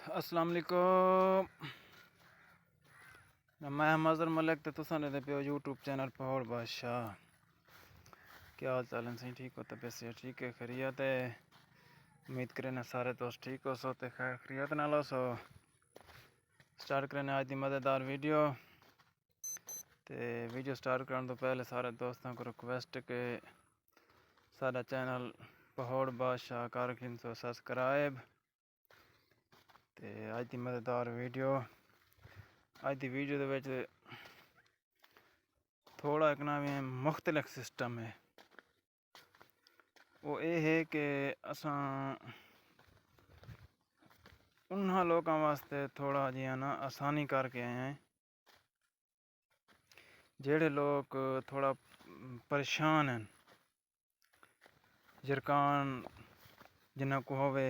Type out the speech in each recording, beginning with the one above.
अस्सलाम वालेकुम। मैं मज़र मलिक ते तुसां दे पियो यूट्यूब चैनल पहाड़ बादशाह। क्या हाल चाल है? सही ठीक हो? तबीयत से ठीक है? खैरियत है? उम्मीद करें सारे दोस्त ठीक हो सो ते खैर खैरियत नाल हो सो। स्टार्ट करें आज की मज़ेदार वीडियो। ते वीडियो स्टार्ट करने तो पहले सारे दोस्तों को रिक्वेस्ट के सारा चैनल पहाड़ बादशाह कर सो सब्सक्राइब। ते आज की मज़ेदार वीडियो आज की वीडियो दे विच थोड़ा एक ना मुख्तलिफ सिस्टम है। वो ये है कि असां उन्हां लोगों वास्ते थोड़ा जिहा ना आसानी करके आए हैं जेड़े लोग थोड़ा परेशान हैं, जरकान जिन्ना को होवे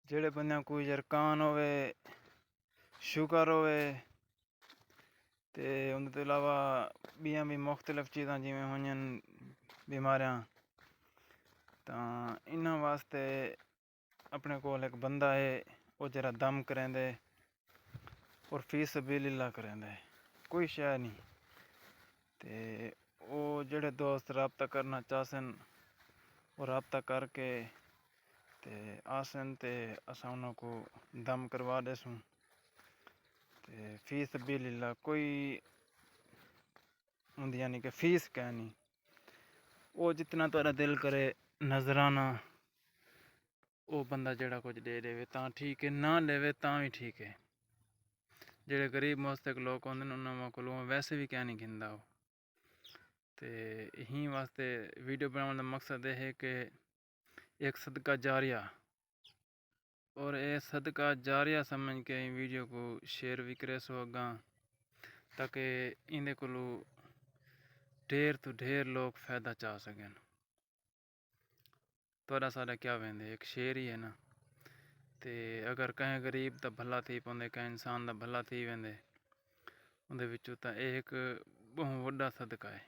जेड़े बंदे कोई जरकान होवे, शुगर होवे ते उनके तो अलावा बियां भी मुख्तलिफ चीज़ां जिवें होइयां बीमारियां तां इन्हां वास्ते अपने कोल एक बंदा है वो जरा दम करेंदे और फी सबीलिल्लाह करेंदे, कोई शय नहीं। ते वो जेड़े दोस्त रबता करना चाहसन वो रबता करके ते आसन ते असां उन्हां को दम करवा देसूं ते फी सबीलिल्लाह कोई उनदी यानी कि फीस कै नहीं। वो जितना तुहारा दिल करे नजराना वो बंदा जेड़ा कुछ दे देवे तां ठीक है, ना लेवे तां भी ठीक है। जेड़े गरीब मुस्तक लोग होंदे न उन्हां कोलों वैसे भी क्या नहीं घिंदा वो। ते यहीं वास्ते वीडियो बनाने का मकसद ये है कि एक सदका जारिया और ये सदका जारिया समझ के वीडियो को शेयर भी करे सो अगा ताकि इंदे कोलों ढेर तो ढेर लोग फ़ायदा चा सकें। थोड़ा सारा क्या वेंदे एक शेर ही है ना। ते अगर कहीं गरीब दा भला थी पौंदे कहीं इंसान दा भला थी वेंदे उनदे विचों तां एक बहुत वड्डा सदका है।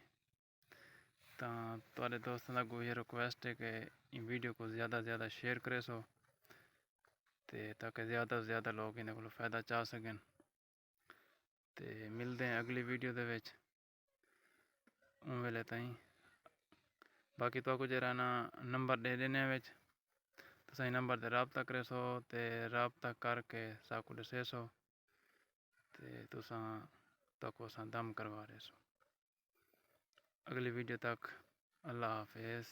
तां तुहाडे दोस्तां दा कोई रिक्वेस्ट है कि इन वीडियो को ज़्यादा से ज़्यादा शेयर करे सो ते ताकि ज़्यादा से ज़्यादा लोग इन्हें को फ़ायदा चा सकें। ते मिलते हैं अगली वीडियो दे विच उन वेले ताईं। बाकी तो कुछ ना नंबर दे देने विच तो सही नंबर ते रबता करे सो ते रबता करके साकू दसे सो ते तुसां तको असां दम करवा रहे सो। अगली वीडियो तक अल्लाह हाफिज़।